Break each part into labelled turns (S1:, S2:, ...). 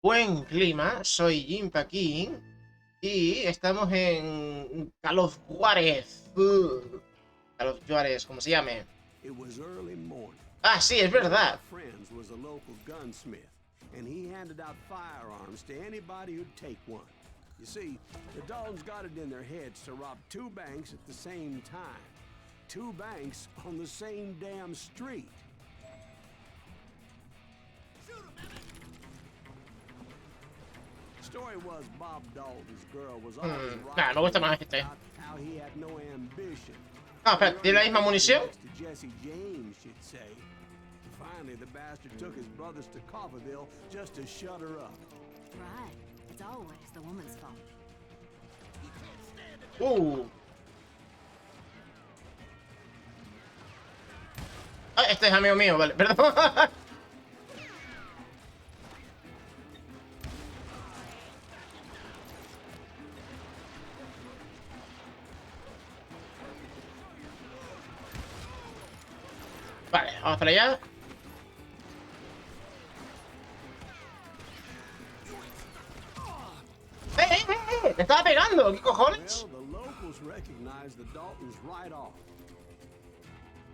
S1: Buen clima, soy Jim aquí y estamos en Call of Juárez. Call of Juárez, como se llame. Ah, sí, es verdad.
S2: And he handed out firearms to anybody who'd take one. You see, the Daltons got it in their heads to rob two banks at the same time. Two banks on the same damn street. The story was Bob Dalton's girl was always
S1: Nah, me gusta más este.
S2: how he had no ambition.
S1: Ah, espera, ¿tiene la misma munición?
S2: Jesse James, she'd say. Finally, the bastard took his brothers to Coffeyville just to shut her up.
S3: Right. It's always the woman's fault.
S1: Ah, este es amigo mío, vale, perdón. Vale, vamos para allá. ¡Me estaba pegando! ¿Qué cojones?
S2: Well, the locals recognized the Daltons right off.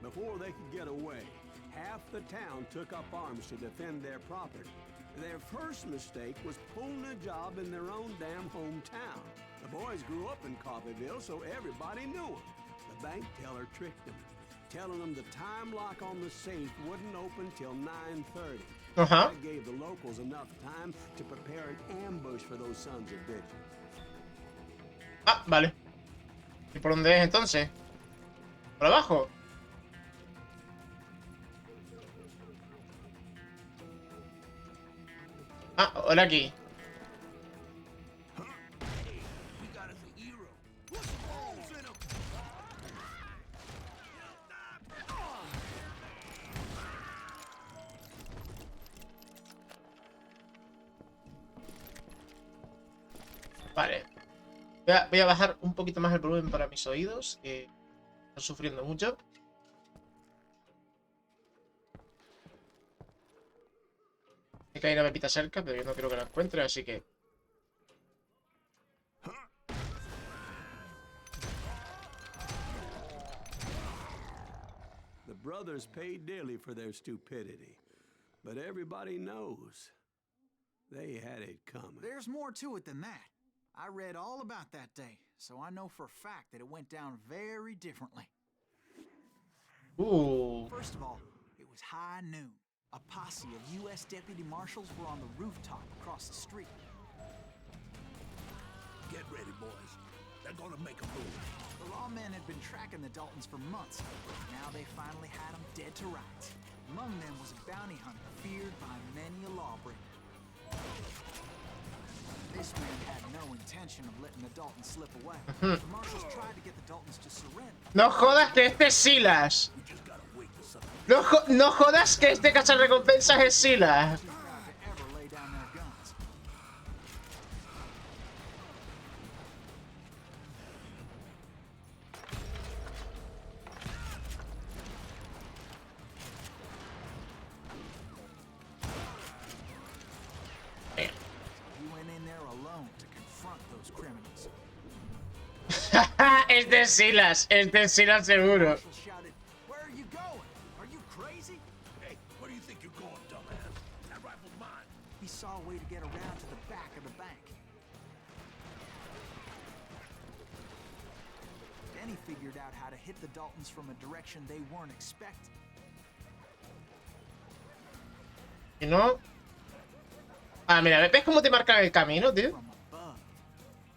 S2: Before they could get away, half the town took up arms to defend their property. Their first mistake was pulling a job in their own damn hometown. The boys grew up in Coffeyville, so everybody knew them. The bank teller tricked them, telling them the time lock on the safe wouldn't open till 9:30.
S1: Ajá.
S2: That gave the locals enough time to prepare an ambush for those sons of bitches.
S1: Ah, vale. ¿Y por dónde es entonces? ¿Por abajo? Ah, hola aquí. Vale. Voy a bajar un poquito más el volumen para mis oídos, que están sufriendo mucho. Sé que hay una pepita cerca, pero yo no creo que la encuentre, así que...
S2: The brothers paid dearly for their stupidity, but everybody knows they had it coming.
S4: There's more to it than that. I read all about that day, so I know for a fact that it went down very differently. First of all, it was high noon. A posse of U.S. deputy marshals were on the rooftop across the street.
S2: Get ready, boys. They're gonna make a move.
S4: The lawmen had been tracking the Daltons for months. Now they finally had them dead to rights. Among them was a bounty hunter feared by many a lawbreaker. This man had no intention of letting the Daltons slip away. The marshals tried to get the Daltons to surrender.
S1: No jodas que este es Silas. No jodas que este cazarrecompensas es Silas.
S4: Too proud to ever lay down their guns. He went in there alone to confront those criminals.
S1: Este es Silas. Este es Silas seguro.
S4: Marshal shouted, "Where are you going? Are you crazy?"
S2: Hey, where do you think you're going, dumbass? That rifle's mine.
S4: He saw a way to get around to the back of the bank. Then he figured out how to hit the Daltons from a direction they weren't expecting.
S1: Si no... Ah, mira, ¿ves cómo te marcan el camino, tío?
S4: From above.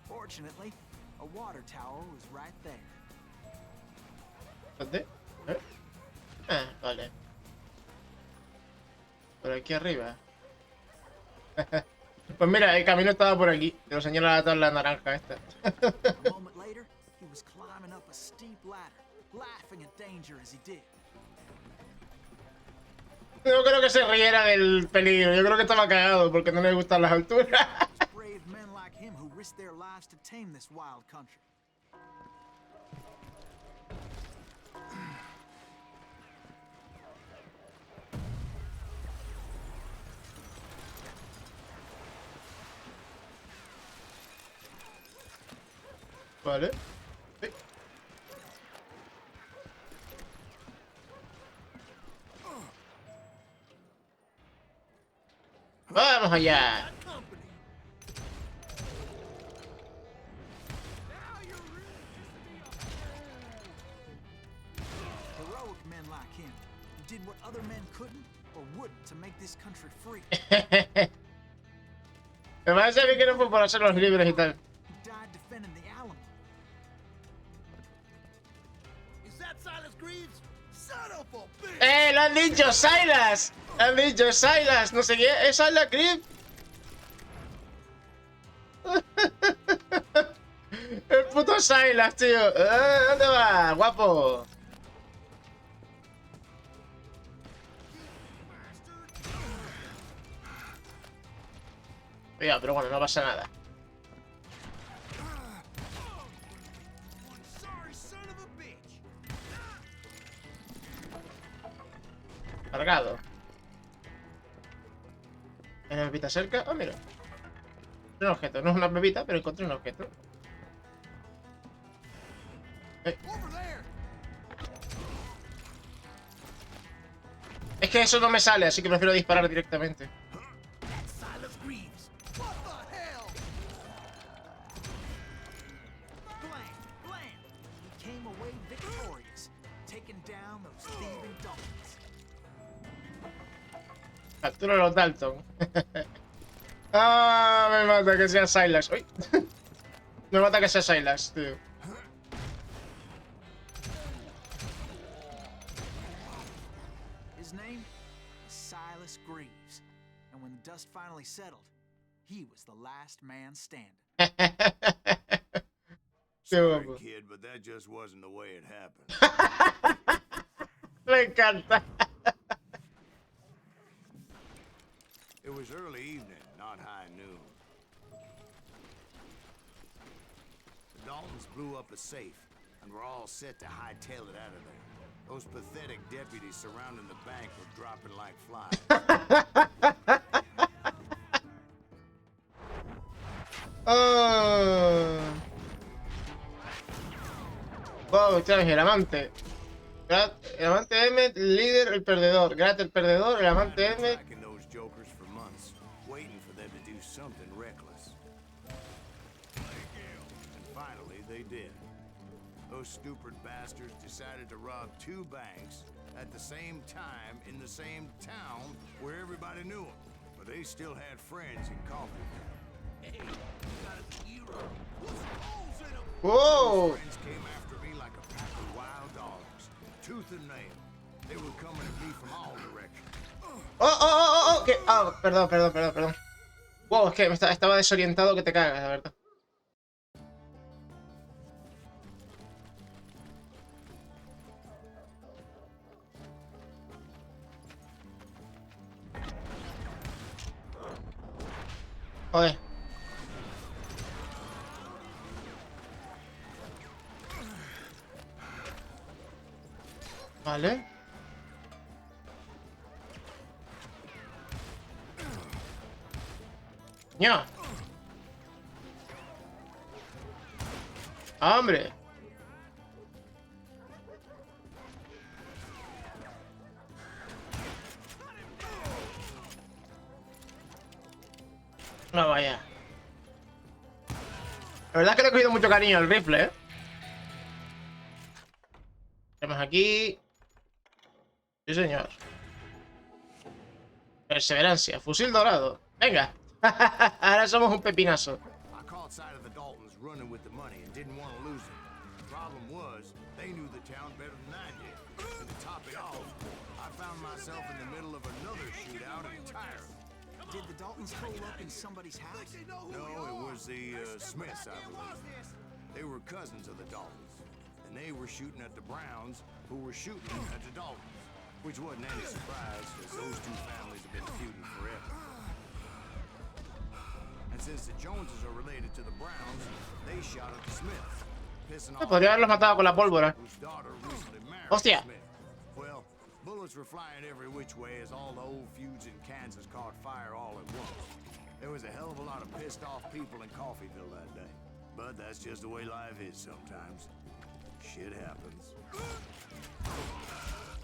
S4: Fortunately, a water tower was right there.
S1: ¿Dónde? Ah, vale. Por aquí arriba. Pues mira, el camino estaba por aquí. Te lo señala la tabla naranja esta.
S4: A moment later, he was climbing up a steep ladder, laughing at danger as he did.
S1: No creo que se riera del peligro. Yo creo que estaba cagado porque no le gustan las alturas.
S4: It's brave men like him who risked their lives to tame this wild country.
S1: Vale. Sí. ¡Vamos allá!
S4: Heroic men like him who did what other men couldn't or wouldn't to make this country free.
S1: Me parece a mí que no fue por hacer los libros y tal.
S4: Who died defending the Alamo.
S2: Is that Silas Greaves? Son of a bitch!
S1: ¡Lo han dicho! ¡Silas! ¡Lo han dicho! ¡Silas! No sé qué. ¿Es Silas Creep? El puto Silas, tío. ¿Dónde vas, guapo? Oiga, pero bueno, no pasa nada.
S2: Sorry son of a bitch!
S1: Cargado. ¿Hay una pepita cerca? Ah, mira. Un objeto. No es una pepita, pero encontré un objeto.
S2: Over there!
S1: Es que eso no me sale, así que prefiero disparar directamente.
S2: That's Silas Greaves! What the hell?
S4: Blam! Blam! He came away victorious, taking down those thieving Daltons.
S1: Captura a los Dalton. Ah, me mata que sea Silas. Uy. Me mata que sea Silas, tío.
S4: His name is Silas Greaves, and when the dust finally settled, he was the last man standing.
S2: Sorry,
S1: guapo.
S2: kid, but that just wasn't the way it happened.
S1: Me encanta.
S2: It was early evening, not high noon. The Daltons blew up a safe, and were all set to hightail it out of there. Those pathetic deputies surrounding the bank were dropping like flies.
S1: Oh. Wow, el amante. El amante Emmet, el líder, el perdedor. Grat, el perdedor, el amante Emmet.
S2: Tracking those jokers for months, waiting for them to do something reckless. And finally, they did. Those stupid bastards decided to rob 2 banks at the same time in the same town where everybody knew them. But they still had friends in coffee. Hey, you got a hero. What's holes in 'em?
S1: Wow.
S2: Friends came after me like a pack of wild dogs, tooth and nail. They were coming at me from all directions.
S1: Oh, que. Ah, perdón. Wow, es que estaba desorientado que te cagas, la verdad. Joder. Vale. ¡Ña! ¡Hombre! No vaya. La verdad es que le he cogido mucho cariño al rifle, ¿eh? Tenemos aquí... Sí, señor. Perseverancia. Fusil dorado. Venga. Ahora somos un pepinazo.
S2: I caught sight of the Daltons running with the money and didn't want to lose it. The problem was, they knew the town better than I did. And to top it off, I found myself in the middle of another shootout entirely.
S4: Did the Daltons hole up in somebody's house?
S2: No, it was the Smiths, I believe. They were cousins of the Daltons. And they were shooting at the Browns, who were shooting at the Daltons. Which wasn't any surprise, because those 2 families have been feuding forever. And since the Joneses are related to the Browns, they shot at the Smiths, pissing off
S1: Podría haberlos matado con la pólvora.
S2: whose daughter recently married
S1: Hostia.
S2: Smith. Well, bullets were flying every which way as all the old feuds in Kansas caught fire all at once. There was a hell of a lot of pissed off people in Coffeyville that day. But that's just the way life is sometimes. Shit happens.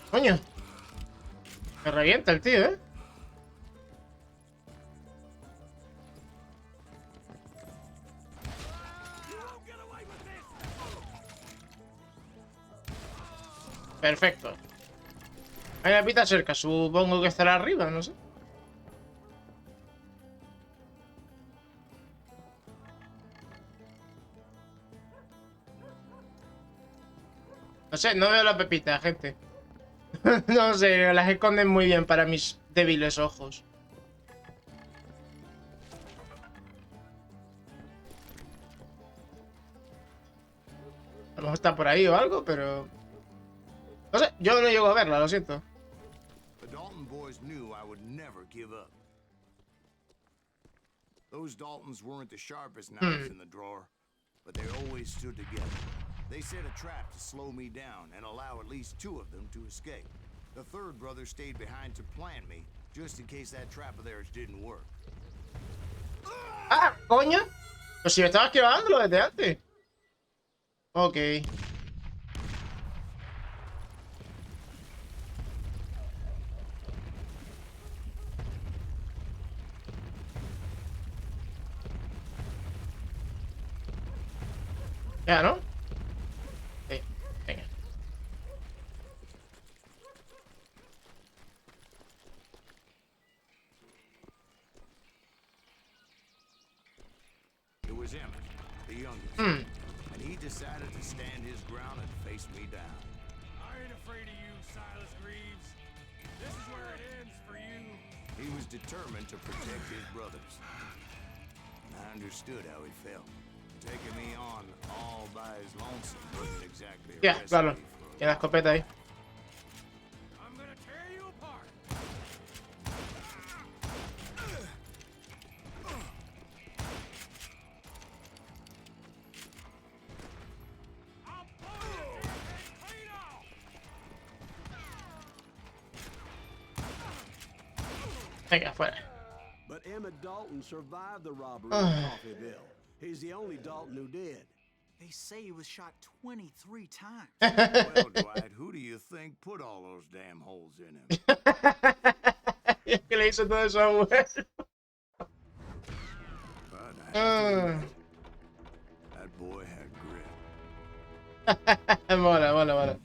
S1: Coño. Me revienta el tío, ¿eh? Perfecto. Hay una pita cerca, supongo que estará arriba, no sé. No sé, no veo la pepita, gente. No sé, las esconden muy bien para mis débiles ojos. A lo mejor está por ahí o algo, pero... No sé, yo no llego a verla, lo siento.
S2: The Dalton boys knew I would never give up. Those Daltons weren't the sharpest knives in the drawer, but they always stood together. They set a trap to slow me down and allow at least 2 of them to escape. The third brother stayed behind to plant me, just in case that trap of theirs didn't work.
S1: ¡Ah, coño! Pues si me estabas esquivando desde antes. Ok. Ya, ¿no? Sí, venga.
S2: It was Emmett, the youngest, and he decided to stand his ground and face me down.
S5: I ain't afraid of you, Silas Greaves. This is where it ends for you.
S2: He was determined to protect his brothers. I understood how he felt. Taking me on all by his lonesome wasn't exactly a
S1: Ya,
S2: recipe
S1: claro.
S2: for
S1: Tiene la escopeta ahí.
S5: I'm gonna tear you apart. I'll blow your damn head clean off.
S1: Venga, fuera.
S2: But Emmett Dalton survived the robbery in Coffeeville. He's the only Dalton who did.
S4: They say he was shot 23 times.
S2: Well, Dwight, who do you think put all those damn holes in him?
S1: Es que le hizo todo eso a mujer.
S2: But I have to admit, that boy had grit.
S1: Mola, mola, mola.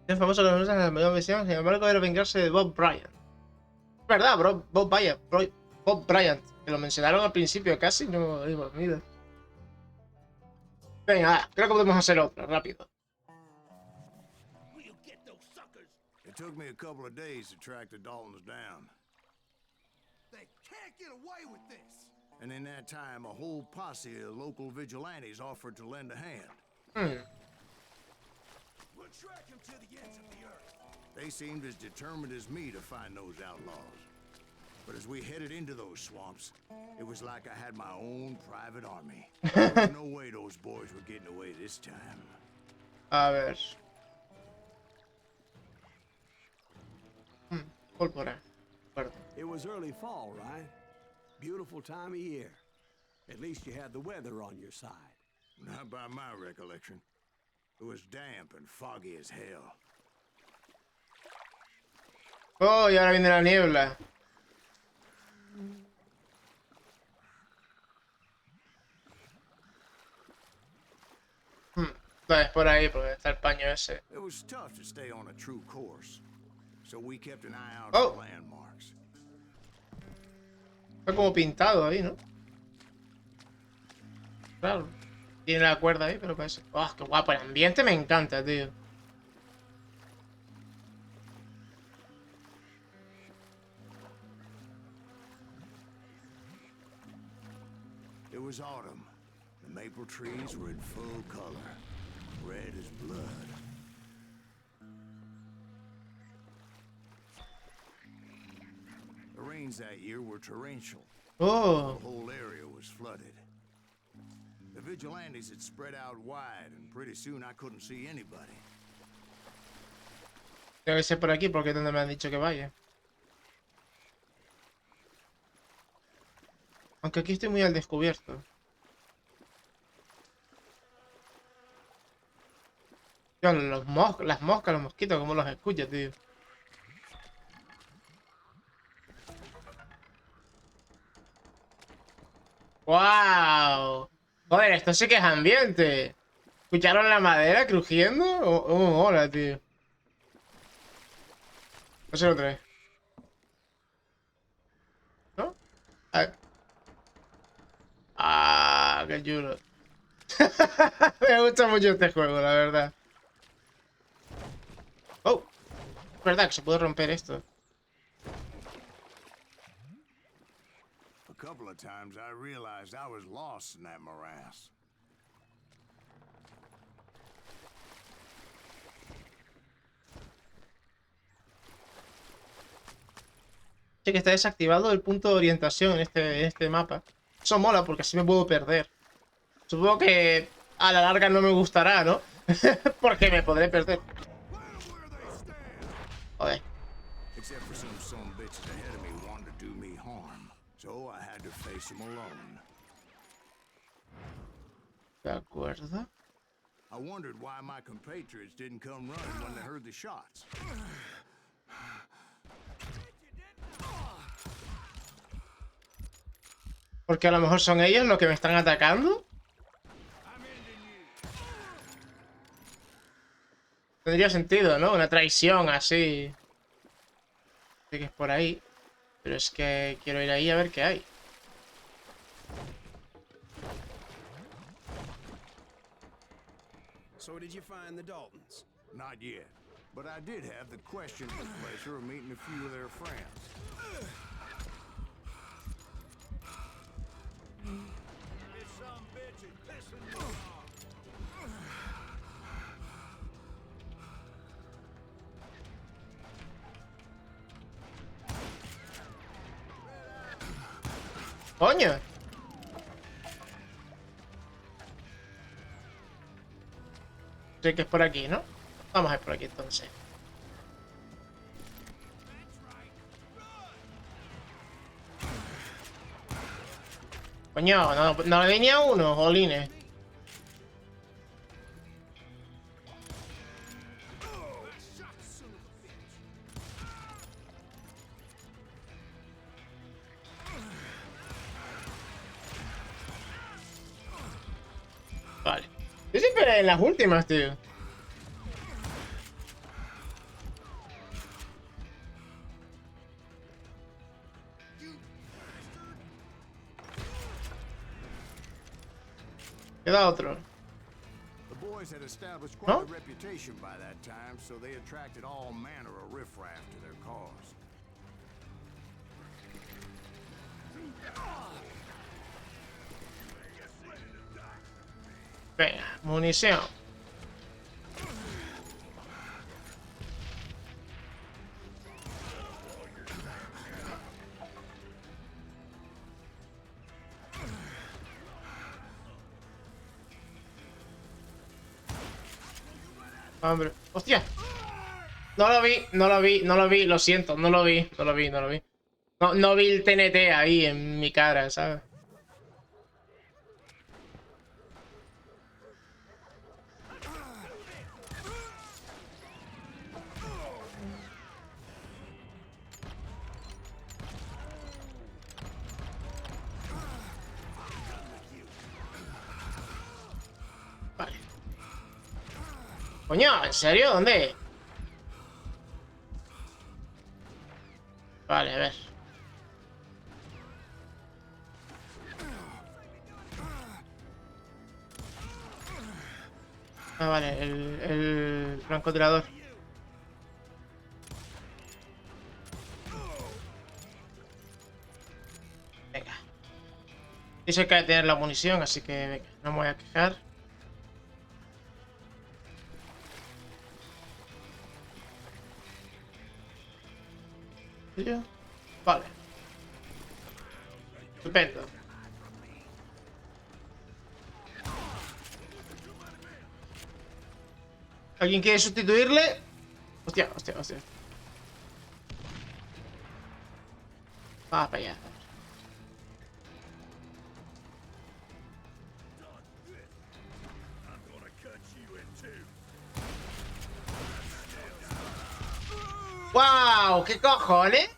S1: Es famoso que nos usan en la mayor versión, sin embargo, era vengarse de Bob Bryant. ¿Verdad, bro? Bob Bryant. Que lo mencionaron al principio casi, no digo, mira. Venga, creo que podemos hacer otra, rápido.
S2: It took me a couple of days to track the Daltons down.
S5: They can't get away with this.
S2: And in that time, a whole posse of local vigilantes offered to lend a hand.
S5: We'll track him to the ends of the earth.
S2: They seemed as determined as me to find those outlaws. But as we headed into those swamps, it was like I had my own private army. There was no way those boys were getting away this time.
S1: A ver. Pólvora. Fuerte.
S2: It was early fall, right? Beautiful time of year. At least you had the weather on your side. Not by my recollection. It was damp and foggy as hell.
S1: Oh, y ahora viene la niebla. Es por ahí, porque está el paño ese.
S2: It was tough to stay on a true course, so we kept an eye out
S1: Oh.
S2: for landmarks.
S1: Está como pintado ahí, ¿no? Claro. Tiene la cuerda ahí, pero parece... ¡Oh, qué guapo! El ambiente me encanta, tío.
S2: It was autumn. The maple trees were in full color, red as blood. The rains that year were torrential.
S1: Oh,
S2: The whole area was flooded. The vigilantes had spread out wide, and pretty soon I couldn't see anybody.
S1: tengo que ser por aquí porque es donde me han dicho que vaya. Aunque aquí estoy muy al descubierto. Tío, las moscas, los mosquitos, ¿cómo los escucho, tío? ¡Wow! Joder, esto sí que es ambiente. ¿Escucharon la madera crujiendo? Hola, tío. No sé otra vez. ¿No? Qué chulo. Me gusta mucho este juego, la verdad. Oh, es verdad que se puede romper esto.
S2: A couple of times I realized I was lost in that morass.
S1: Sí que está desactivado el punto de orientación en este mapa. Eso mola porque así me puedo perder. Supongo que a la larga no me gustará, ¿no? Porque me podré perder. Joder.
S2: Except for some bitches ahead of me wanting to do me harm. So I had to face them alone.
S1: De acuerdo.
S2: I wondered why my compatriots didn't come running when they heard the shots.
S1: Porque a lo mejor son ellos los que me están atacando. Tendría sentido, ¿no? Una traición así. Sé que es por ahí. Pero es que quiero ir ahí a ver qué hay.
S2: So did you find the Daltons? Not yet, but I did have the questionable pleasure of meeting a few of their friends.
S5: This some bitch is pissing me off.
S1: ¡Coño! Sé que es por aquí, ¿no? Vamos a ir por aquí entonces. Coño, no le di ni a uno, jolines. Vale. Yo siempre en las últimas, tío. Queda otro.
S2: The boys had established quite
S1: Huh?
S2: a reputation by that time, so they attracted all manner of riffraff to their cause.
S1: Venga, munición. Hombre, hostia. No lo vi, lo siento, no lo vi. No vi el TNT ahí en mi cara, ¿sabes? Vale. Coño, ¿en serio? ¿Dónde? Vale, a ver. Ah, vale, el francotirador. Venga. Dice que hay que tener la munición, así que venga, no me voy a quejar. Vale. Estupendo. ¿Alguien quiere sustituirle? Hostia. Va para allá. ¡Wow! ¿Qué cojones?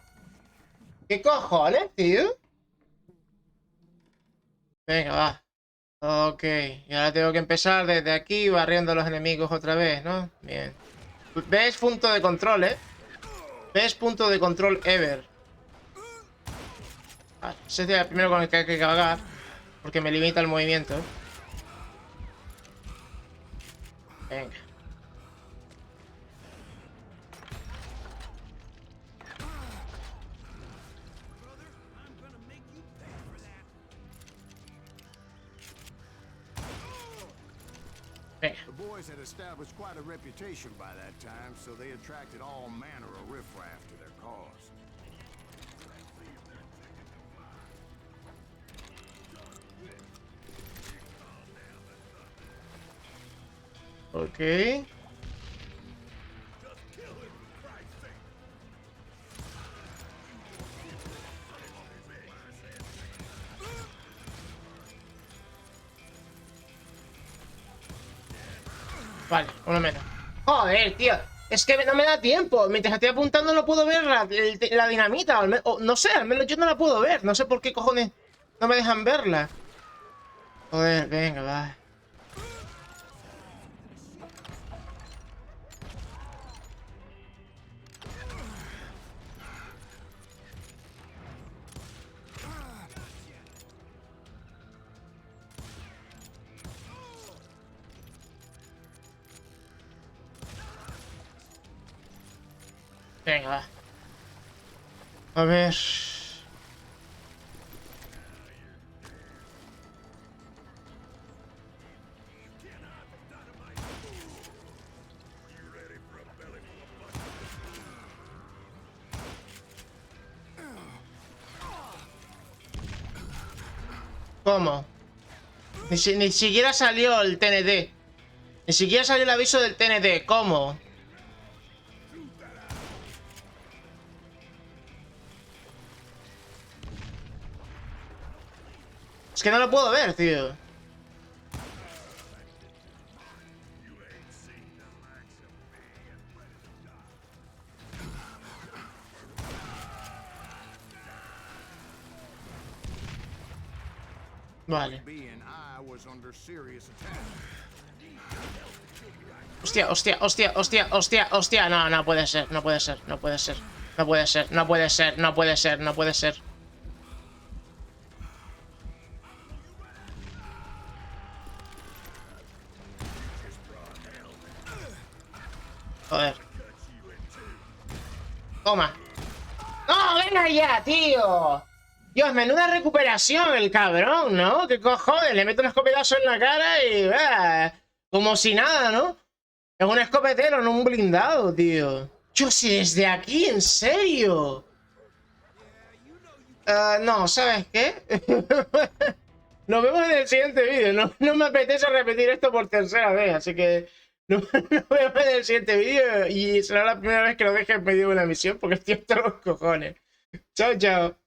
S1: ¿Qué cojones, tío? Venga, va. Ok, y ahora tengo que empezar desde aquí barriendo a los enemigos otra vez, ¿no? Bien. ¿Ves punto de control, ¿Ves punto de control ever? Vale, ese es el primero con el que hay que cargar, porque me limita el movimiento. Venga. Venga.
S2: The boys had established quite a reputation by that time, so they attracted all manner of riffraff to their cause.
S1: Ok. Vale, uno menos. Joder, tío. Es que no me da tiempo. Mientras estoy apuntando no puedo ver la dinamita. O no sé, al menos yo no la puedo ver. No sé por qué cojones no me dejan verla. Joder, venga, va. Venga, va. A ver. ¿Cómo? Ni siquiera salió el TNT. Ni siquiera salió el aviso del TNT. ¿Cómo? Es que no lo puedo ver, tío. Vale. Hostia, hostia, hostia, hostia, hostia, hostia. No, no puede ser, no puede ser, no puede ser. No puede ser, no puede ser, no puede ser, no puede ser. Joder. Toma. ¡No, venga ya, tío! Dios, menuda recuperación el cabrón, ¿no? ¿Qué cojones? Le meto un escopetazo en la cara y... como si nada, ¿no? Es un escopetero, no un blindado, tío. Yo, si desde aquí, ¿en serio? No, ¿sabes qué? Nos vemos en el siguiente vídeo. No me apetece repetir esto por tercera vez, así que... Nos vemos en el siguiente vídeo y será la primera vez que lo deje en medio de una misión porque estoy hasta los cojones. Chao, chao.